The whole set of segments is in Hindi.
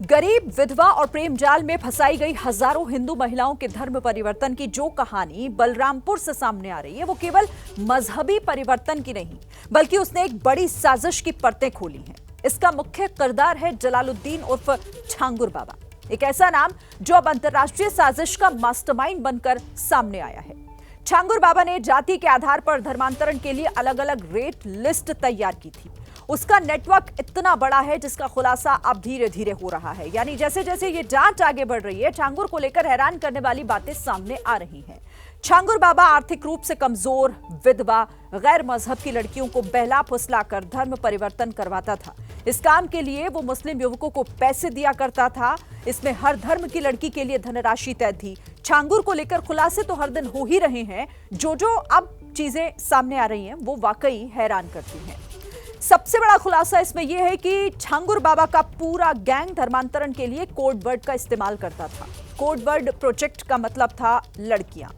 गरीब, विधवा और प्रेम जाल में फंसाई गई हजारों हिंदू महिलाओं के धर्म परिवर्तन की जो कहानी बलरामपुर से सामने आ रही है, वो केवल मजहबी परिवर्तन की नहीं, बल्कि उसने एक बड़ी साजिश की परतें खोली हैं। इसका मुख्य किरदार है जलालुद्दीन उर्फ छांगुर बाबा, एक ऐसा नाम जो अब अंतरराष्ट्रीय साजिश का मास्टरमाइंड बनकर सामने आया है। छांगुर बाबा ने जाति के आधार पर धर्मांतरण के लिए अलग अलग रेट लिस्ट तैयार की थी। उसका नेटवर्क इतना बड़ा है जिसका खुलासा अब धीरे धीरे हो रहा है। यानी जैसे जैसे ये जांच आगे बढ़ रही है, छांगुर को लेकर हैरान करने वाली बातें सामने आ रही हैं। छांगुर बाबा आर्थिक रूप से कमजोर, विधवा, गैर मजहब की लड़कियों को बहला फुसलाकर धर्म परिवर्तन करवाता था। इस काम के लिए वो मुस्लिम युवकों को पैसे दिया करता था। इसमें हर धर्म की लड़की के लिए धनराशि तय थी। छांगुर को लेकर खुलासे तो हर दिन हो ही रहे हैं। जो अब चीजें सामने आ रही हैं वो वाकई हैरान करती हैं। सबसे बड़ा खुलासा इसमें यह है कि छांगुर बाबा का पूरा गैंग धर्मांतरण के लिए कोड वर्ड का इस्तेमाल करता था। कोड वर्ड प्रोजेक्ट का मतलब था लड़कियां,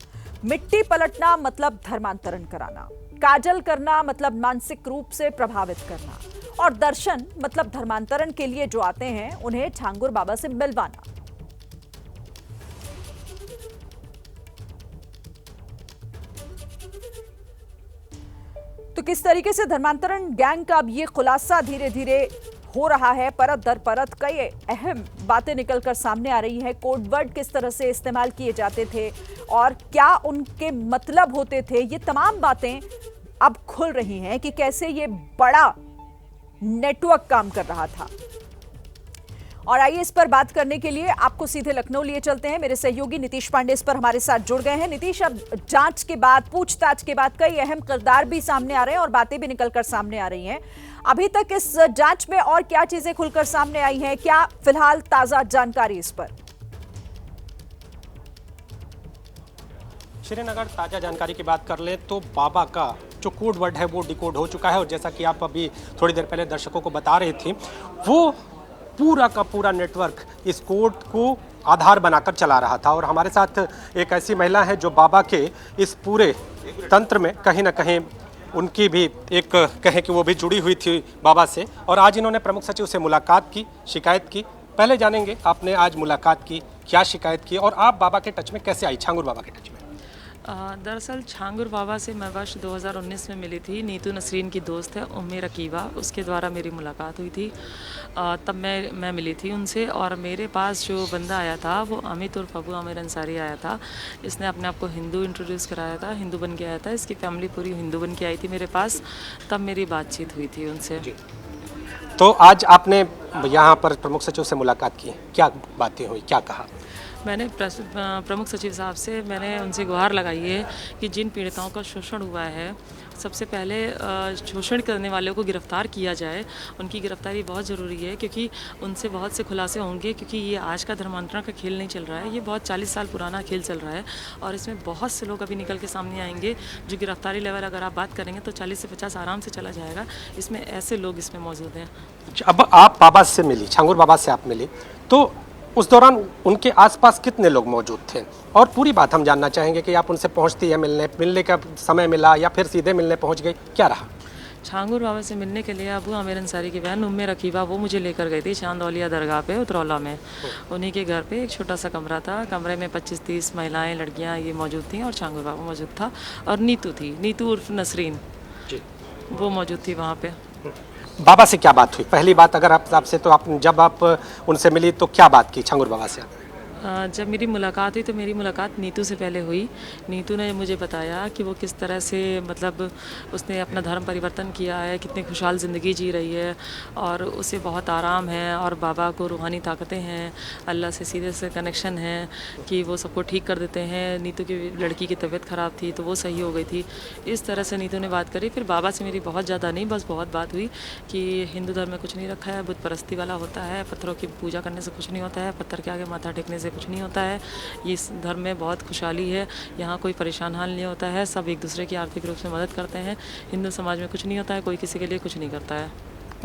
मिट्टी पलटना मतलब धर्मांतरण कराना, काजल करना मतलब मानसिक रूप से प्रभावित करना, और दर्शन मतलब धर्मांतरण के लिए जो आते हैं उन्हें छांगुर बाबा से मिलवाना। तो किस तरीके से धर्मांतरण गैंग का अब ये खुलासा धीरे धीरे हो रहा है, परत दर परत कई अहम बातें निकलकर सामने आ रही हैं। कोड वर्ड किस तरह से इस्तेमाल किए जाते थे और क्या उनके मतलब होते थे, ये तमाम बातें अब खुल रही हैं कि कैसे ये बड़ा नेटवर्क काम कर रहा था। और आइए इस पर बात करने के लिए आपको सीधे लखनऊ लिए चलते हैं। मेरे सहयोगी नीतीश पांडे इस पर हमारे साथ जुड़ गए हैं। नीतीश, अब जांच के बाद, पूछताछ के बाद कई अहम किरदार भी सामने आ रहे हैं और बातें भी निकलकर सामने आ रही हैं। अभी तक इस जांच में और क्या चीजें खुलकर सामने आई हैं, क्या फिलहाल ताजा जानकारी इस पर? श्रीनगर, ताजा जानकारी की बात कर ले तो बाबा का जो कोड वर्ड है वो डिकोड हो चुका है, और जैसा कि आप अभी थोड़ी देर पहले दर्शकों को बता रही थी, वो पूरा का पूरा नेटवर्क इस कोड को आधार बनाकर चला रहा था। और हमारे साथ एक ऐसी महिला है जो बाबा के इस पूरे तंत्र में कहीं ना कहीं उनकी भी एक कहें कि वो भी जुड़ी हुई थी बाबा से, और आज इन्होंने प्रमुख सचिव से मुलाकात की, शिकायत की। पहले जानेंगे आपने आज मुलाकात की, क्या शिकायत की, और आप बाबा के टच में कैसे आई, छांगुर बाबा के टच में? दरअसल छांगुर बाबा से मैं वर्ष 2019 में मिली थी। नीतू नसरीन की दोस्त है उम्मे रकीबा, उसके द्वारा मेरी मुलाकात हुई थी। तब मैं मिली थी उनसे, और मेरे पास जो बंदा आया था वो अमित उर्फ अबू आमिर अंसारी आया था। इसने अपने आप को हिंदू इंट्रोड्यूस कराया था, हिंदू बन के आया था। इसकी फैमिली पूरी हिंदू बन के आई थी मेरे पास, तब मेरी बातचीत हुई थी उनसे। तो आज आपने यहाँ पर प्रमुख सचिव से मुलाकात की, क्या बातें हुई, क्या कहा? मैंने प्रमुख सचिव साहब से मैंने उनसे गुहार लगाई है कि जिन पीड़िताओं का शोषण हुआ है, सबसे पहले शोषण करने वालों को गिरफ्तार किया जाए। उनकी गिरफ्तारी बहुत ज़रूरी है, क्योंकि उनसे बहुत से खुलासे होंगे, क्योंकि ये आज का धर्मांतरण का खेल नहीं चल रहा है, ये बहुत 40 साल पुराना खेल चल रहा है, और इसमें बहुत से लोग अभी निकल के सामने आएंगे। जो गिरफ्तारी लेवल अगर आप बात करेंगे तो 40 से 50 आराम से चला जाएगा। इसमें ऐसे लोग इसमें मौजूद हैं। अब आप बाबा से मिली, छांगुर बाबा से आप मिली, तो उस दौरान उनके आसपास कितने लोग मौजूद थे? और पूरी बात हम जानना चाहेंगे कि आप उनसे पहुंचती है, मिलने का समय मिला या फिर सीधे मिलने पहुंच गई, क्या रहा? छांगुर बाबा से मिलने के लिए अबू आमिर अंसारी की बहन उम्मे रकीबा वो मुझे लेकर गई थी चांदौलिया दरगाह पे, उतरौला में। उन्हीं के घर पे एक छोटा सा कमरा था, कमरे में 25-30 महिलाएं, लड़कियां ये मौजूद थी, और छांगुर बाबा मौजूद था, और नीतू थी, नीतू उर्फ नसरीन जी, वो मौजूद थी वहाँ पे। बाबा से क्या बात हुई? पहली बात अगर आपसे, तो आप जब आप उनसे मिली तो क्या बात की छांगुर बाबा से? जब मेरी मुलाकात हुई तो मेरी मुलाकात नीतू से पहले हुई। नीतू ने मुझे बताया कि वो किस तरह से, मतलब उसने अपना धर्म परिवर्तन किया है, कितनी खुशहाल ज़िंदगी जी रही है, और उसे बहुत आराम है, और बाबा को रूहानी ताकतें हैं, अल्लाह से सीधे से कनेक्शन है कि वो सबको ठीक कर देते हैं। नीतू की लड़की की तबीयत ख़राब थी तो वो सही हो गई थी। इस तरह से नीतू ने बात करी। फिर बाबा से मेरी बहुत ज़्यादा नहीं, बस बहुत बात हुई कि हिंदू धर्म में कुछ नहीं रखा है, बुत परस्ती वाला होता है, पत्थरों की पूजा करने से कुछ नहीं होता है, पत्थर के आगे माथा टेकने से कुछ नहीं होता है, ये इस धर्म में बहुत खुशहाली है, यहाँ कोई परेशान हाल नहीं होता है, सब एक दूसरे की आर्थिक रूप से मदद करते हैं, हिंदू समाज में कुछ नहीं होता है, कोई किसी के लिए कुछ नहीं करता है।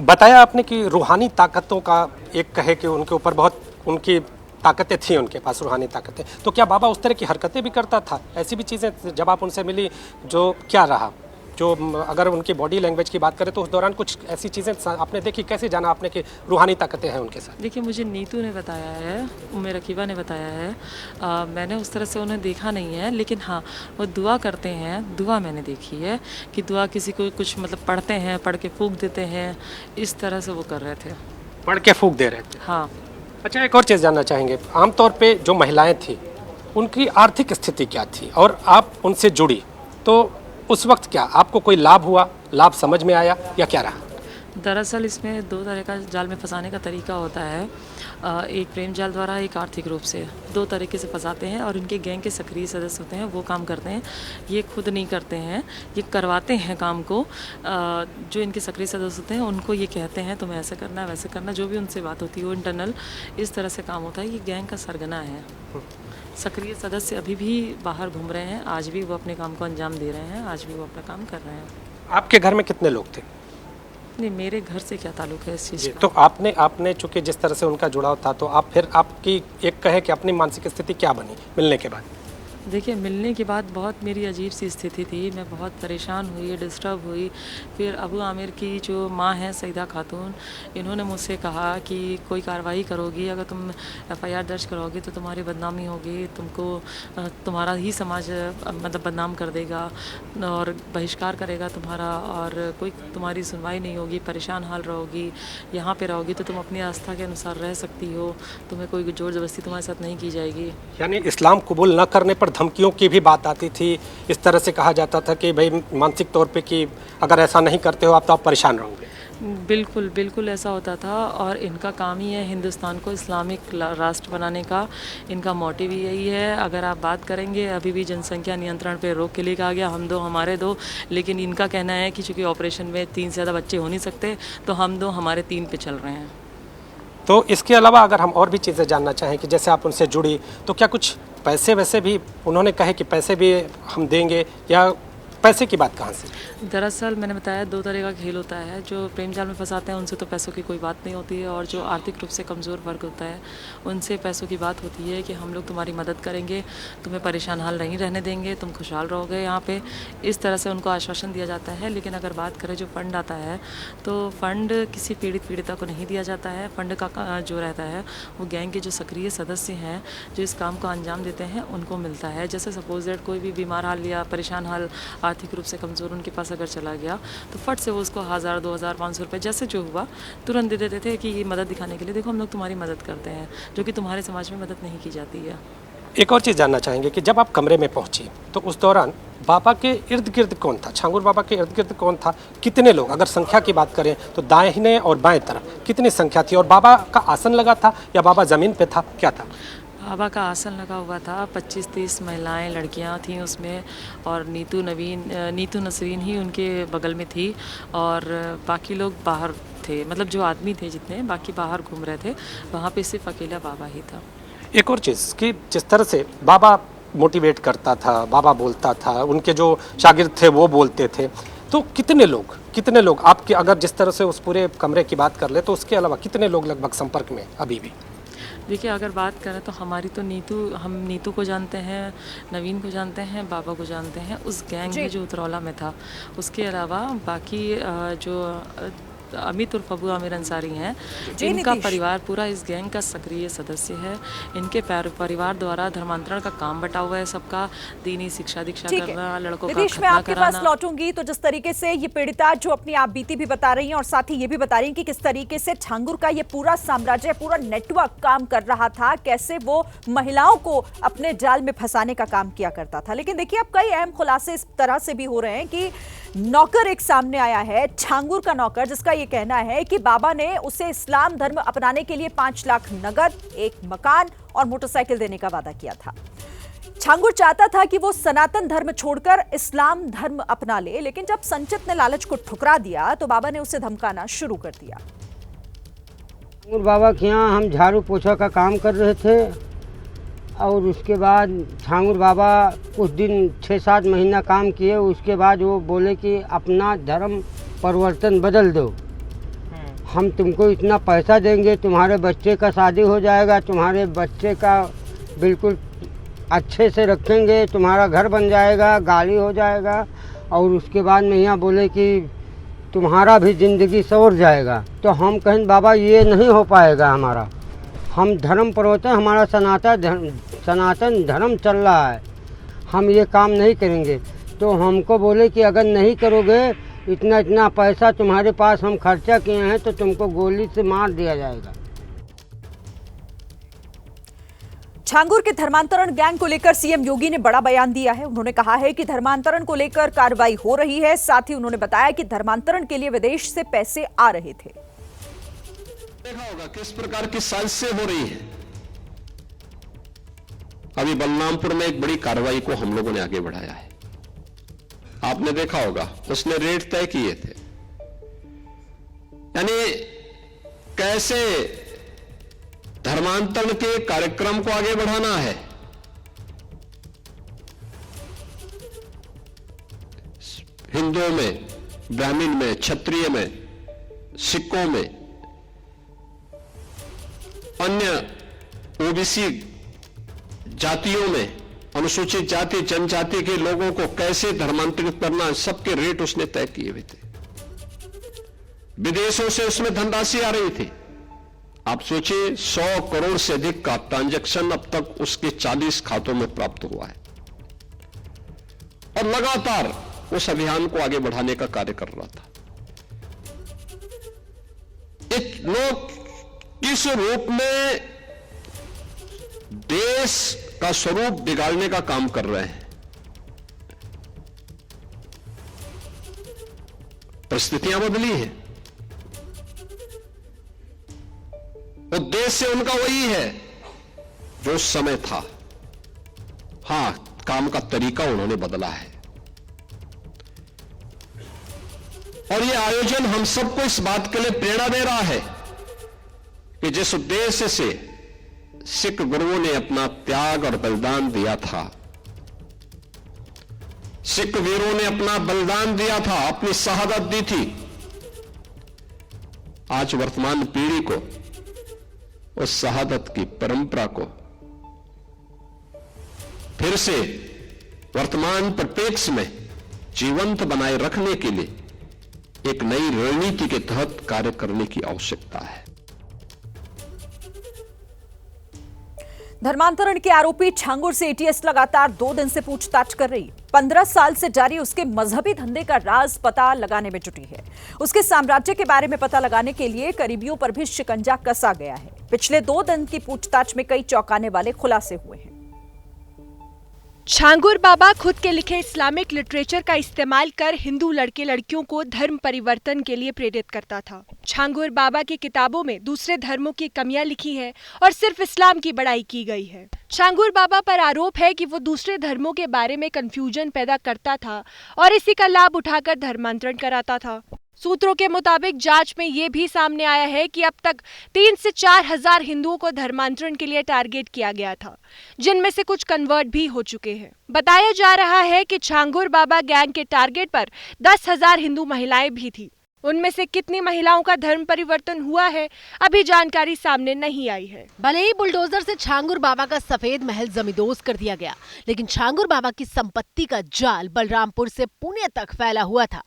बताया आपने कि रूहानी ताकतों का एक कहे कि उनके ऊपर बहुत उनकी ताकतें थी, उनके पास रूहानी ताकतें, तो क्या बाबा उस तरह की हरकतें भी करता था? ऐसी भी चीज़ें जब आप उनसे मिली, जो क्या रहा? जो अगर उनकी बॉडी लैंग्वेज की बात करें तो उस दौरान कुछ ऐसी चीज़ें आपने देखी, कैसे जाना आपने कि रूहानी ताकतें हैं उनके साथ? देखिए, मुझे नीतू ने बताया है, उम्मे रकीबा ने बताया है। मैंने उस तरह से उन्हें देखा नहीं है, लेकिन हाँ, वो दुआ करते हैं। दुआ मैंने देखी है कि दुआ किसी को कुछ मतलब पढ़ते हैं, पढ़ के फूंक देते हैं, इस तरह से वो कर रहे थे। पढ़ के फूंक दे रहे थे? हाँ। अच्छा, एक और चीज़ जानना चाहेंगे, आमतौर पे जो महिलाएं थी उनकी आर्थिक स्थिति क्या थी और आप उनसे जुड़ी तो उस वक्त क्या आपको कोई लाभ हुआ, लाभ समझ में आया या क्या रहा? दरअसल इसमें दो तरह का जाल में फंसाने का तरीका होता है। एक प्रेम जाल द्वारा, एक आर्थिक रूप से, दो तरीके से फंसाते हैं। और इनके गैंग के सक्रिय सदस्य होते हैं, वो काम करते हैं। ये खुद नहीं करते हैं, ये करवाते हैं काम को। जो इनके सक्रिय सदस्य होते हैं उनको ये कहते हैं तुम्हें ऐसे करना है, वैसे करना, जो भी उनसे बात होती है वो इंटरनल इस तरह से काम होता है। ये गैंग का सरगना है। सक्रिय सदस्य अभी भी बाहर घूम रहे हैं, आज भी वो अपने काम को अंजाम दे रहे हैं, आज भी वो अपना काम कर रहे हैं। आपके घर में कितने लोग थे? नहीं, मेरे घर से क्या ताल्लुक है इस चीज़ का? तो आपने चूंकि जिस तरह से उनका जुड़ाव था, तो आप फिर आपकी एक कहे कि अपनी मानसिक स्थिति क्या बनी मिलने के बाद? देखिए, मिलने के बाद बहुत मेरी अजीब सी स्थिति थी। मैं बहुत परेशान हुई, डिस्टर्ब हुई। फिर अबू आमिर की जो माँ है सईदा खातून, इन्होंने मुझसे कहा कि कोई कार्रवाई करोगी, अगर तुम एफआईआर दर्ज करोगे तो तुम्हारी बदनामी होगी, तुमको तुम्हारा ही समाज मतलब बदनाम कर देगा और बहिष्कार करेगा तुम्हारा, और कोई तुम्हारी सुनवाई नहीं होगी, परेशान हाल रहोगी। यहाँ पे रहोगी तो तुम अपनी आस्था के अनुसार रह सकती हो, तुम्हें कोई ज़ोर ज़बरदस्ती तुम्हारे साथ नहीं की जाएगी। यानी इस्लाम कबूल न करने पर धमकियों की भी बात आती थी, इस तरह से कहा जाता था कि भाई मानसिक तौर पे कि अगर ऐसा नहीं करते हो आप तो आप परेशान रहोगे। बिल्कुल बिल्कुल ऐसा होता था। और इनका काम ही है हिंदुस्तान को इस्लामिक राष्ट्र बनाने का। इनका मोटिव ही यही है। अगर आप बात करेंगे, अभी भी जनसंख्या नियंत्रण पे रोक के लिए कहा गया, हम दो हमारे दो, लेकिन इनका कहना है कि चूँकि ऑपरेशन में 3 से ज़्यादा बच्चे हो नहीं सकते, तो हम दो हमारे 3 पे चल रहे हैं। तो इसके अलावा अगर हम और भी चीज़ें जानना चाहें कि जैसे आप उनसे जुड़ी तो क्या कुछ पैसे वैसे भी उन्होंने कहे कि पैसे भी हम देंगे, या पैसे की बात कहाँ से? दरअसल मैंने बताया 2 तरह का खेल होता है। जो प्रेम जाल में फंसाते हैं उनसे तो पैसों की कोई बात नहीं होती है, और जो आर्थिक रूप से कमज़ोर वर्ग होता है उनसे पैसों की बात होती है कि हम लोग तुम्हारी मदद करेंगे, तुम्हें परेशान हाल नहीं रहने देंगे, तुम खुशहाल रहोगे यहाँ पे, इस तरह से उनको आश्वासन दिया जाता है। लेकिन अगर बात करें जो फ़ंड आता है, तो फ़ंड किसी पीड़िता को नहीं दिया जाता है। फ़ंड का जो रहता है वो गैंग के जो सक्रिय सदस्य हैं जो इस काम को अंजाम देते हैं उनको मिलता है। जैसे सपोज दैट कोई भी बीमार हाल या परेशान हाल, आर्थिक रूप से कमज़ोर उनके पास अगर चला गया, तो फट से वो उसको 1000, 2000, 500 रुपये जैसे जो हुआ तुरंत दे देते थे कि ये मदद दिखाने के लिए, देखो हम लोग तुम्हारी मदद करते हैं, जो कि तुम्हारे समाज में मदद नहीं की जाती है। एक और चीज़ जानना चाहेंगे कि जब आप कमरे में पहुंची तो उस दौरान बाबा के इर्द गिर्द कौन था? छांगुर बाबा के इर्द गिर्द कौन था? कितने लोग, अगर संख्या की बात करें तो दाहिने और बाएं तरफ कितनी संख्या थी? और बाबा का आसन लगा था या बाबा ज़मीन पे था, क्या था? बाबा का आसन लगा हुआ था। 25-30 महिलाएं, लड़कियां थीं उसमें, और नीतू नसरीन ही उनके बगल में थी, और बाकी लोग बाहर थे, मतलब जो आदमी थे जितने, बाकी बाहर घूम रहे थे। वहाँ पे सिर्फ अकेला बाबा ही था। एक और चीज़ कि जिस तरह से बाबा मोटिवेट करता था, बाबा बोलता था, उनके जो शागिर्द थे वो बोलते थे, तो कितने लोग आपके, अगर जिस तरह से उस पूरे कमरे की बात कर ले तो उसके अलावा कितने लोग लगभग संपर्क में अभी भी? देखिए, अगर बात करें तो हमारी तो हम नीतू को जानते हैं, नवीन को जानते हैं, बाबा को जानते हैं, उस गैंग में जो उतरौला में था। उसके अलावा बाकी जो अमित उर्फ अबू आमिर अंसारी हैं, इनका परिवार पूरा इस गैंग का सक्रिय सदस्य है। इनके परिवार द्वारा धर्मांतरण का काम बटा हुआ है सबका, दीनी शिक्षा दीक्षा करना, लड़कों का मैं आपके पास लौटूंगी। तो जिस तरीके से ये पीड़िता जो अपनी आप बीती भी बता रही हैं, और साथ ही ये भी बता रही हैं कि किस तरीके से छांगुर का ये पूरा साम्राज्य, पूरा नेटवर्क काम कर रहा था, कैसे वो महिलाओं को अपने जाल में फंसाने का काम किया करता था। लेकिन देखिए, अब कई अहम खुलासे इस तरह से भी हो रहे हैं कि नौकर एक सामने आया है, छांगुर का नौकर, जिसका ये कहना है कि बाबा ने उसे इस्लाम धर्म अपनाने के लिए 5 लाख नगद, एक मकान और मोटरसाइकिल देने का वादा किया था। छांगुर चाहता था कि वो सनातन धर्म छोड़कर इस्लाम धर्म अपना ले, लेकिन जब संचित ने लालच को ठुकरा दिया तो बाबा ने उसे धमकाना शुरू कर दिया। छांगुर बाबा के यहाँ हम झाड़ू पोछा का काम कर रहे थे, और उसके बाद छांगुर बाबा कुछ दिन 6-7 महीना काम किए। उसके बाद वो बोले कि अपना धर्म परिवर्तन बदल दो, हम तुमको इतना पैसा देंगे, तुम्हारे बच्चे का शादी हो जाएगा, तुम्हारे बच्चे का बिल्कुल अच्छे से रखेंगे, तुम्हारा घर बन जाएगा, गाड़ी हो जाएगा, और उसके बाद मैया बोले कि तुम्हारा भी ज़िंदगी सवर जाएगा। तो हम कहें बाबा ये नहीं हो पाएगा हमारा, हम धर्म प्रवर्तन, हमारा सनातन धर्म चल रहा है, हम ये काम नहीं करेंगे। तो हमको बोले कि अगर नहीं करोगे, इतना इतना पैसा तुम्हारे पास हम खर्चा किए हैं, तो तुमको गोली से मार दिया जाएगा। छांगुर के धर्मांतरण गैंग को लेकर सीएम योगी ने बड़ा बयान दिया है। उन्होंने कहा है कि धर्मांतरण को लेकर कार्रवाई हो रही है। साथ ही उन्होंने बताया कि धर्मांतरण के लिए विदेश से पैसे आ रहे थे। देखा होगा किस प्रकार की साजिशें हो रही है। अभी बलरामपुर में एक बड़ी कार्रवाई को हम लोगों ने आगे बढ़ाया है। आपने देखा होगा उसने रेट तय किए थे, यानी कैसे धर्मांतरण के कार्यक्रम को आगे बढ़ाना है। हिंदुओं में, ब्राह्मण में, क्षत्रिय में, सिखों में, अन्य ओबीसी जातियों में, अनुसूचित जाति जनजाति के लोगों को कैसे धर्मांतरित करना, सबके रेट उसने तय किए हुए थे। विदेशों से उसमें धनराशि आ रही थी। आप सोचिए 100 करोड़ से अधिक का ट्रांजैक्शन अब तक उसके 40 खातों में प्राप्त हुआ है और लगातार उस अभियान को आगे बढ़ाने का कार्य कर रहा था। एक लोग किस रूप में देश का स्वरूप बिगाड़ने का काम कर रहे हैं। परिस्थितियां बदली हैं, उद्देश्य उनका वही है जो उस समय था। हां, काम का तरीका उन्होंने बदला है और यह आयोजन हम सबको इस बात के लिए प्रेरणा दे रहा है कि जिस उद्देश्य से सिख गुरुओं ने अपना त्याग और बलिदान दिया था, सिख वीरों ने अपना बलिदान दिया था, अपनी शहादत दी थी, आज वर्तमान पीढ़ी को उस शहादत की परंपरा को फिर से वर्तमान परिप्रेक्ष्य में जीवंत बनाए रखने के लिए एक नई रणनीति के तहत कार्य करने की आवश्यकता है। धर्मांतरण के आरोपी छांगुर से एटीएस लगातार 2 दिन से पूछताछ कर रही है। 15 साल से जारी उसके मजहबी धंधे का राज पता लगाने में जुटी है। उसके साम्राज्य के बारे में पता लगाने के लिए करीबियों पर भी शिकंजा कसा गया है। पिछले 2 दिन की पूछताछ में कई चौंकाने वाले खुलासे हुए हैं। छांगुर बाबा खुद के लिखे इस्लामिक लिटरेचर का इस्तेमाल कर हिंदू लड़के लड़कियों को धर्म परिवर्तन के लिए प्रेरित करता था। छांगुर बाबा की किताबों में दूसरे धर्मों की कमियां लिखी है और सिर्फ इस्लाम की बड़ाई की गई है। छांगुर बाबा पर आरोप है कि वो दूसरे धर्मों के बारे में कंफ्यूजन पैदा करता था और इसी का लाभ उठाकर धर्मांतरण कराता था। सूत्रों के मुताबिक जांच में ये भी सामने आया है कि अब तक 3 से 4 हजार हिंदुओं को धर्मांतरण के लिए टारगेट किया गया था, जिनमें से कुछ कन्वर्ट भी हो चुके हैं। बताया जा रहा है कि छांगुर बाबा गैंग के टारगेट पर 10,000 हिंदू महिलाएं भी थी। उनमें से कितनी महिलाओं का धर्म परिवर्तन हुआ है, अभी जानकारी सामने नहीं आई है। भले ही बुलडोजर से छांगुर बाबा का सफेद महल जमींदोज कर दिया गया, लेकिन छांगुर बाबा की संपत्ति का जाल बलरामपुर से पुणे तक फैला हुआ था।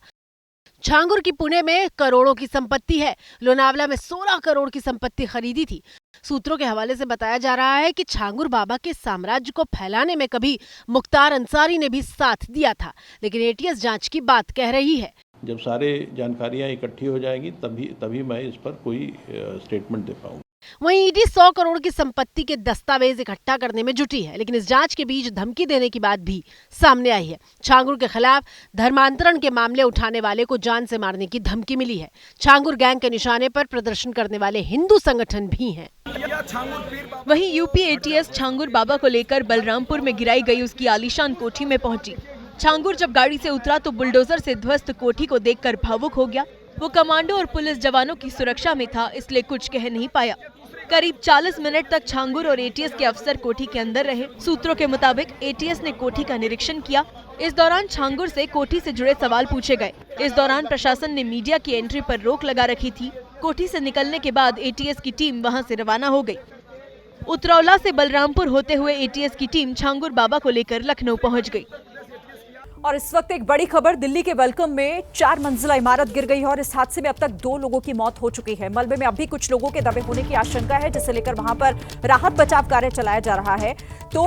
छांगुर की पुणे में करोड़ों की संपत्ति है। लोनावला में 16 करोड़ की संपत्ति खरीदी थी। सूत्रों के हवाले से बताया जा रहा है कि छांगुर बाबा के साम्राज्य को फैलाने में कभी मुख्तार अंसारी ने भी साथ दिया था, लेकिन एटीएस जांच की बात कह रही है। जब सारे जानकारियां इकट्ठी हो जाएगी तभी मैं इस पर कोई स्टेटमेंट दे पाऊंगा। वहीं ईडी 100 करोड़ की संपत्ति के दस्तावेज इकट्ठा करने में जुटी है, लेकिन इस जांच के बीच धमकी देने की बात भी सामने आई है। छांगुर के खिलाफ धर्मांतरण के मामले उठाने वाले को जान से मारने की धमकी मिली है। छांगुर गैंग के निशाने पर प्रदर्शन करने वाले हिंदू संगठन भी हैं। वहीं यूपी एटीएस छांगुर बाबा को लेकर बलरामपुर में गिराई गई उसकी आलीशान कोठी में पहुंची। छांगुर जब गाड़ी से उतरा तो बुलडोजर से ध्वस्त कोठी को देखकर भावुक हो गया। वो कमांडो और पुलिस जवानों की सुरक्षा में था, इसलिए कुछ कह नहीं पाया। करीब 40 मिनट तक छांगुर और एटीएस के अफसर कोठी के अंदर रहे। सूत्रों के मुताबिक एटीएस ने कोठी का निरीक्षण किया। इस दौरान छांगुर से कोठी से जुड़े सवाल पूछे गए। इस दौरान प्रशासन ने मीडिया की एंट्री पर रोक लगा रखी थी। कोठी से निकलने के बाद एटीएस की टीम वहां से रवाना हो गई। उतरौला से बलरामपुर होते हुए एटीएस की टीम छांगुर बाबा को लेकर लखनऊ पहुंच गई। और इस वक्त एक बड़ी खबर, दिल्ली के वेलकम में 4 मंजिला इमारत गिर गई है और इस हादसे में अब तक 2 लोगों की मौत हो चुकी है। मलबे में अभी कुछ लोगों के दबे होने की आशंका है, जिसे लेकर वहां पर राहत बचाव कार्य चलाया जा रहा है। तो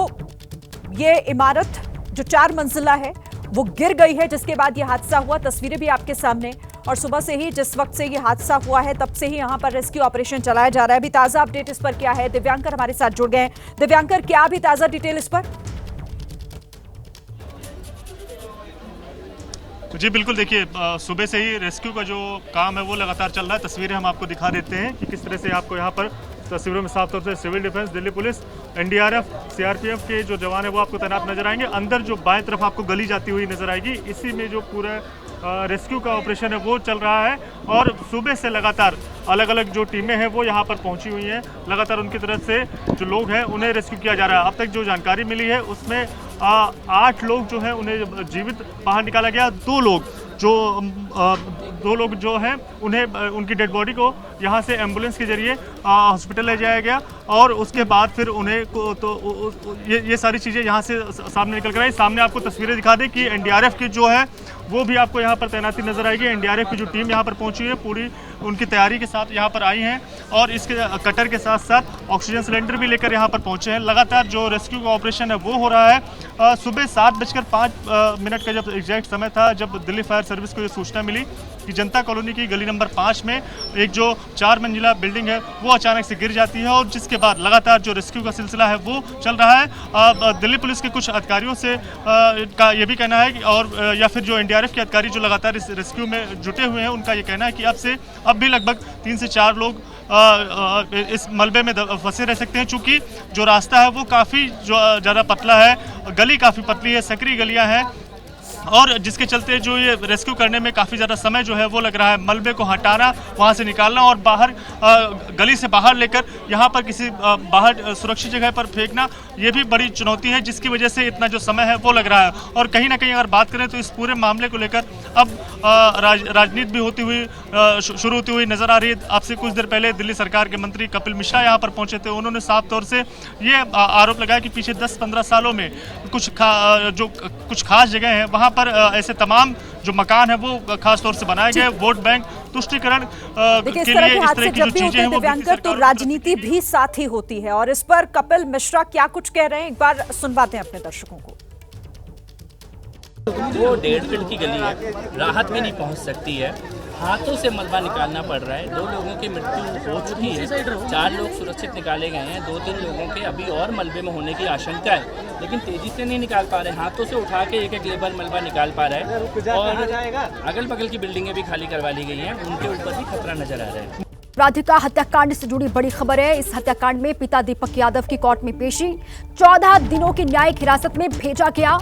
ये इमारत जो 4 मंजिला है वो गिर गई है, जिसके बाद ये हादसा हुआ। तस्वीरें भी आपके सामने, और सुबह से ही जिस वक्त से ये हादसा हुआ है तब से ही यहाँ पर रेस्क्यू ऑपरेशन चलाया जा रहा है। अभी ताजा अपडेट इस पर क्या है, दिव्यांकर हमारे साथ जुड़ गए हैं। दिव्यांकर, क्या अभी ताजा डिटेल इस पर? जी बिल्कुल, देखिए सुबह से ही रेस्क्यू का जो काम है वो लगातार चल रहा है। तस्वीरें हम आपको दिखा देते हैं कि किस तरह से आपको यहाँ पर तस्वीरों में साफ तौर से civil defence, Delhi police, NDRF, CRPF के जो जवान है वो आपको तैनात नजर आएंगे। अंदर जो बाएं तरफ आपको गली जाती हुई नजर आएगी, इसी में जो पूरा रेस्क्यू का ऑपरेशन है वो चल रहा है। और सुबह से लगातार अलग अलग जो टीमें हैं वो यहाँ पर पहुँची हुई हैं। लगातार उनकी तरफ से जो लोग हैं उन्हें रेस्क्यू किया जा रहा है। अब तक जो जानकारी मिली है उसमें 8 लोग जो हैं उन्हें जीवित बाहर निकाला गया। 2 लोग जो हैं उन्हें उनकी डेड बॉडी को यहाँ से एम्बुलेंस के जरिए हॉस्पिटल ले जाया गया और उसके बाद फिर उन्हें ये सारी चीज़ें यहाँ से सामने निकल कर आई। सामने आपको तस्वीरें दिखा दें कि एनडीआरएफ की जो है वो भी आपको यहाँ पर तैनाती नजर आएगी। एनडीआरएफ की जो टीम यहाँ पर पहुँची है पूरी उनकी तैयारी के साथ यहाँ पर आई हैं और इसके कटर के साथ साथ ऑक्सीजन सिलेंडर भी लेकर यहाँ पर पहुँचे हैं। लगातार जो रेस्क्यू का ऑपरेशन है वो हो रहा है। सुबह 7:05 का जब एग्जैक्ट समय था जब दिल्ली फायर सर्विस को ये सूचना मिली कि जनता कॉलोनी की गली नंबर 5 में एक जो 4 मंजिला बिल्डिंग है वो अचानक से गिर जाती है और जिसके बाद लगातार जो रेस्क्यू का सिलसिला है वो चल रहा है। दिल्ली पुलिस के कुछ अधिकारियों से का ये भी कहना है कि और या फिर जो एनडीआरएफ के अधिकारी जो लगातार इस रेस्क्यू में जुटे हुए हैं उनका ये कहना है कि अब भी लगभग 3 से 4 लोग इस मलबे में फंसे रह सकते हैं, चूँकि जो रास्ता है वो काफ़ी ज़्यादा पतला है, गली काफ़ी पतली है, सकरी गलियाँ हैं और जिसके चलते जो ये रेस्क्यू करने में काफ़ी ज़्यादा समय जो है वो लग रहा है। मलबे को हटाना, वहाँ से निकालना और बाहर गली से बाहर लेकर यहाँ पर किसी बाहर सुरक्षित जगह पर फेंकना, ये भी बड़ी चुनौती है जिसकी वजह से इतना जो समय है वो लग रहा है। और कहीं ना कहीं अगर बात करें तो इस पूरे मामले को लेकर अब राजनीति भी होती हुई शुरू होती हुई नजर आ रही है। आपसे कुछ देर पहले दिल्ली सरकार के मंत्री कपिल मिश्रा यहाँ पर पहुँचे थे, उन्होंने साफ तौर से ये आरोप लगाया कि पिछले 10-15 सालों में कुछ खास जगह हैं वहाँ पर ऐसे तमाम जो मकान है वो खास तौर से बनाए गए वोट बैंक तुष्टीकरण के लिए। इस तरह की जो चीजें हैं दिव्यांकर, तो राजनीति भी साथ ही होती है और इस पर कपिल मिश्रा क्या कुछ कह रहे हैं, एक बार सुनवाते हैं अपने दर्शकों को। वो 1.5 फीट की गली है, राहत भी नहीं पहुंच सकती है, हाथों से मलबा निकालना पड़ रहा है। 2 लोगों की मृत्यु हो चुकी है, 4 लोग सुरक्षित निकाले गए हैं, 2-3 लोगों के अभी और मलबे में होने की आशंका है, लेकिन तेजी से नहीं निकाल पा रहे हैं। हाथों से उठा के एक लेबर मलबा निकाल पा रहा है और अगल बगल की बिल्डिंगें भी खाली करवा ली गई हैं, उनके ऊपर भी खतरा नजर आ रहा है। राधिका हत्याकांड से जुड़ी बड़ी खबर है। इस हत्याकांड में पिता दीपक यादव की कोर्ट में पेशी, 14 दिनों की न्यायिक हिरासत में भेजा गया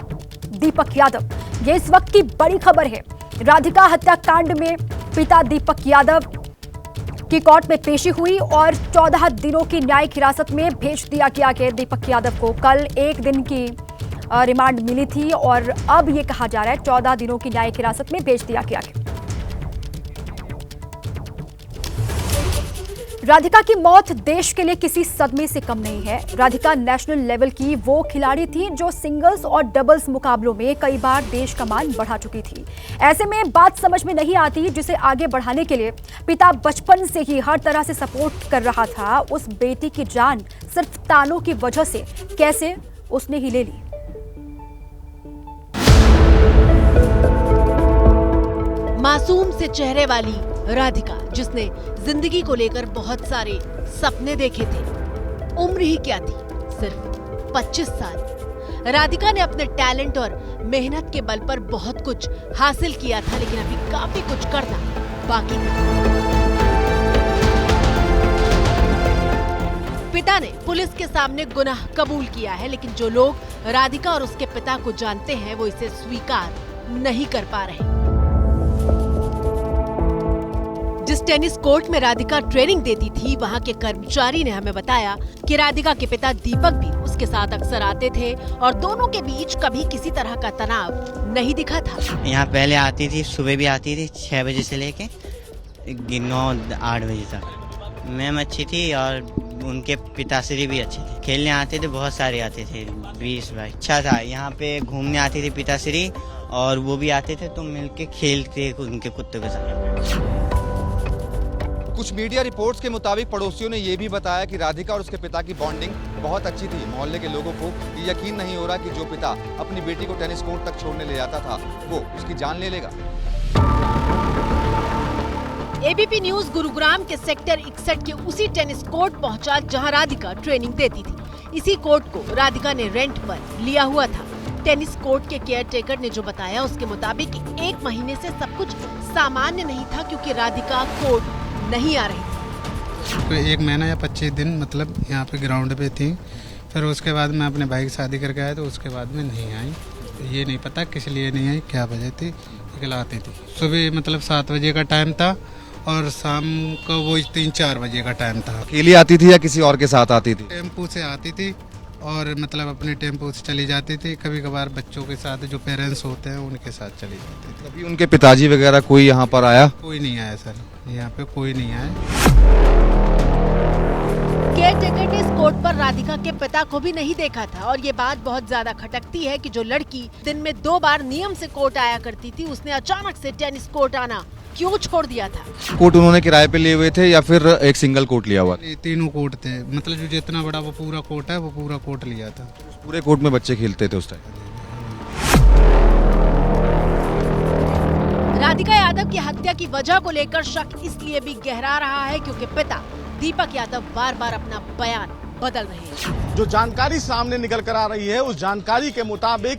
दीपक यादव। ये इस वक्त की बड़ी खबर है। राधिका हत्याकांड में पिता दीपक यादव की कोर्ट में पेशी हुई और 14 दिनों की न्यायिक हिरासत में भेज दिया गया कि दीपक यादव को कल 1 दिन की रिमांड मिली थी और अब ये कहा जा रहा है 14 दिनों की न्यायिक हिरासत में भेज दिया गया। राधिका की मौत देश के लिए किसी सदमे से कम नहीं है। राधिका नेशनल लेवल की वो खिलाड़ी थी जो सिंगल्स और डबल्स मुकाबलों में कई बार देश का मान बढ़ा चुकी थी। ऐसे में बात समझ में नहीं आती जिसे आगे बढ़ाने के लिए पिता बचपन से ही हर तरह से सपोर्ट कर रहा था, उस बेटी की जान सिर्फ तानों की वजह से कैसे उसने ही ले ली। मासूम से चेहरे वाली राधिका, जिसने जिंदगी को लेकर बहुत सारे सपने देखे थे। उम्र ही क्या थी, सिर्फ 25 साल। राधिका ने अपने टैलेंट और मेहनत के बल पर बहुत कुछ हासिल किया था, लेकिन अभी काफी कुछ करना बाकी था। पिता ने पुलिस के सामने गुनाह कबूल किया है, लेकिन जो लोग राधिका और उसके पिता को जानते हैं वो इसे स्वीकार नहीं कर पा रहे। जिस टेनिस कोर्ट में राधिका ट्रेनिंग देती थी, वहां के कर्मचारी ने हमें बताया कि राधिका के पिता दीपक भी उसके साथ अक्सर आते थे और दोनों के बीच कभी किसी तरह का तनाव नहीं दिखा था। यहाँ पहले आती थी, सुबह भी आती थी 6 बजे से लेके 9-8 बजे तक। मैम अच्छी थी और उनके पिताश्री भी अच्छे थे, खेलने आते थे, बहुत सारे आते थे, 20 भाई। अच्छा था, यहाँ पे घूमने आते थे पिताश्री और वो भी आते थे, तो मिलके खेलते उनके कुत्ते के साथ। कुछ मीडिया रिपोर्ट्स के मुताबिक पड़ोसियों ने यह भी बताया कि राधिका और उसके पिता की बॉन्डिंग बहुत अच्छी थी। मोहल्ले के लोगों को ये यकीन नहीं हो रहा कि जो पिता अपनी बेटी को टेनिस कोर्ट तक छोड़ने ले जाता था वो उसकी जान ले लेगा। एबीपी न्यूज गुरुग्राम के सेक्टर 61 के उसी टेनिस कोर्ट पहुंचा जहां राधिका ट्रेनिंग देती थी। इसी कोर्ट को राधिका ने रेंट पर लिया हुआ था। टेनिस कोर्ट के केयरटेकर ने जो बताया उसके मुताबिक 1 महीने से सब कुछ सामान्य नहीं था, क्योंकि राधिका कोर्ट नहीं आ रही थी। तो 1 महीना या 25 दिन मतलब यहाँ पे ग्राउंड पे थी। फिर उसके बाद मैं अपने भाई की शादी करके आया, तो उसके बाद में नहीं आई। ये नहीं पता किस लिए नहीं आई, क्या वजह थी, अकेला आती थी। सुबह मतलब 7 बजे का टाइम था और शाम को वो 3-4 बजे का टाइम था। अकेली आती थी या किसी और के साथ आती थी? टेम्पू से आती थी और मतलब अपने टेम्पो से चली जाती थी। कभी कभार बच्चों के साथ, जो पेरेंट्स होते हैं उनके साथ चली जाती थी। कभी उनके पिताजी वगैरह कोई यहाँ पर आया? कोई नहीं आया सर, यहाँ पे कोई नहीं आया। केयरटेकर ने इस कोर्ट पर राधिका के पिता को भी नहीं देखा था और ये बात बहुत ज्यादा खटकती है कि जो लड़की दिन में 2 बार नियम से कोर्ट आया करती थी, उसने अचानक से टेनिस कोर्ट आना क्यों छोड़ दिया था। कोर्ट उन्होंने किराए पे लिए हुए थे या फिर एक सिंगल कोर्ट लिया हुआ? तीनों कोर्ट थे, मतलब जो जितना बड़ा वो पूरा कोर्ट है, वो पूरा कोर्ट लिया था। पूरे कोर्ट में बच्चे खेलते थे उस टाइम? राधिका यादव की हत्या की वजह को लेकर शक इसलिए भी गहरा रहा है क्योंकि पिता दीपक यादव बार बार अपना बयान बदल रहे हैं। जो जानकारी सामने निकल कर आ रही है, उस जानकारी के मुताबिक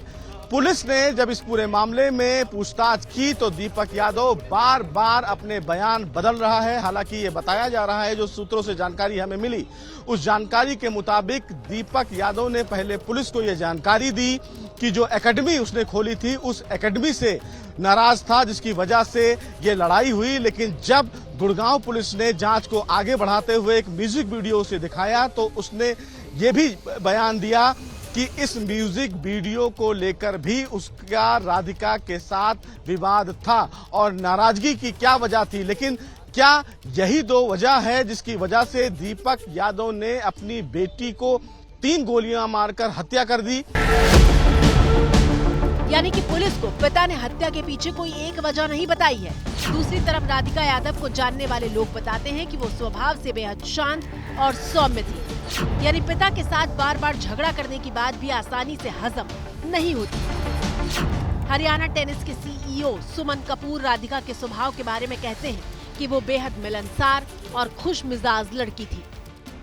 पुलिस ने जब इस पूरे मामले में पूछताछ की तो दीपक यादव बार बार अपने बयान बदल रहा है। हालांकि ये बताया जा रहा है, जो सूत्रों से जानकारी हमें मिली, उस जानकारी के मुताबिक दीपक यादव ने पहले पुलिस को ये जानकारी दी कि जो एकेडमी उसने खोली थी, उस एकेडमी से नाराज था, जिसकी वजह से ये लड़ाई हुई। लेकिन जब गुड़गांव पुलिस ने जांच को आगे बढ़ाते हुए एक म्यूजिक वीडियो उसे दिखाया तो उसने ये भी बयान दिया कि इस म्यूजिक वीडियो को लेकर भी उसका राधिका के साथ विवाद था और नाराजगी की क्या वजह थी। लेकिन क्या यही 2 वजह है जिसकी वजह से दीपक यादव ने अपनी बेटी को 3 गोलियां मारकर हत्या कर दी? यानी कि पुलिस को पिता ने हत्या के पीछे कोई एक वजह नहीं बताई है। दूसरी तरफ राधिका यादव को जानने वाले लोग बताते हैं कि वो स्वभाव से बेहद शांत और सौम्य थी। यानी पिता के साथ बार बार झगड़ा करने की बात भी आसानी से हजम नहीं होती। हरियाणा टेनिस के सीईओ सुमन कपूर राधिका के स्वभाव के बारे में कहते हैं कि वो बेहद मिलनसार और खुश मिजाज लड़की थी।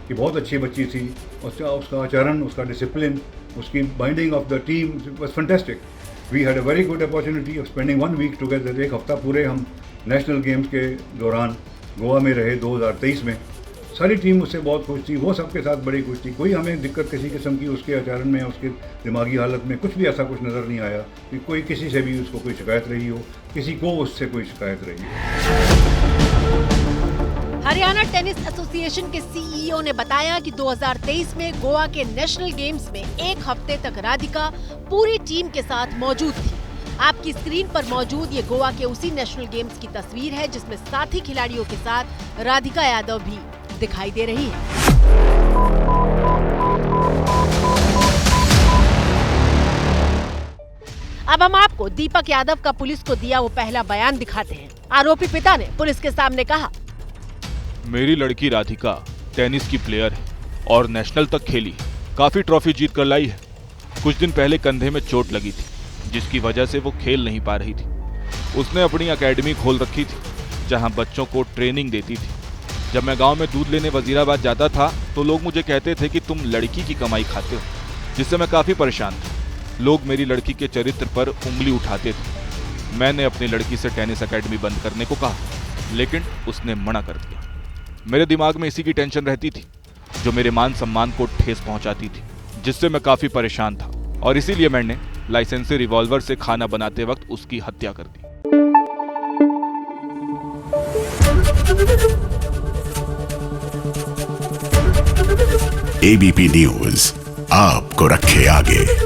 कि बहुत अच्छी बच्ची थी, उसका आचरण, उसका डिसिप्लिन, उसकी binding of the team was fantastic. We had a very good opportunity of spending 1 week together. 1 हफ्ता पूरे हम नेशनल गेम्स के दौरान गोवा में रहे 2023 में। सारी टीम उससे बहुत खुश थी, वो सबके साथ बड़ी खुश थी। कोई हमें दिक्कत किसी किस्म की उसके आचरण में, उसके दिमागी हालत में कुछ भी ऐसा कुछ नज़र नहीं आया कि कोई किसी से भी उसको कोई शिकायत रही हो, किसी को उससे कोई शिकायत रही हो। हरियाणा टेनिस एसोसिएशन के सीईओ ने बताया कि 2023 में गोवा के नेशनल गेम्स में 1 हफ्ते तक राधिका पूरी टीम के साथ मौजूद थी। आपकी स्क्रीन पर मौजूद ये गोवा के उसी नेशनल गेम्स की तस्वीर है जिसमें साथी खिलाड़ियों के साथ राधिका यादव भी दिखाई दे रही है। अब हम आपको दीपक यादव का पुलिस को दिया वो पहला बयान दिखाते हैं। आरोपी पिता ने पुलिस के सामने कहा, मेरी लड़की राधिका टेनिस की प्लेयर है और नेशनल तक खेली, काफी ट्रॉफी जीत कर लाई है। कुछ दिन पहले कंधे में चोट लगी थी जिसकी वजह से वो खेल नहीं पा रही थी। उसने अपनी एकेडमी खोल रखी थी जहां बच्चों को ट्रेनिंग देती थी। जब मैं गांव में दूध लेने वजीराबाद जाता था तो लोग मुझे कहते थे कि तुम लड़की की कमाई खाते हो, जिससे मैं काफी परेशान था। लोग मेरी लड़की के चरित्र पर उंगली उठाते थे। मैंने अपनी लड़की से टेनिस एकेडमी बंद करने को कहा, लेकिन उसने मना कर दिया। मेरे दिमाग में इसी की टेंशन रहती थी जो मेरे मान सम्मान को ठेस पहुंचाती थी, जिससे मैं काफी परेशान था और इसीलिए मैंने लाइसेंसी रिवॉल्वर से खाना बनाते वक्त उसकी हत्या कर दी। एबीपी न्यूज आपको रखे आगे।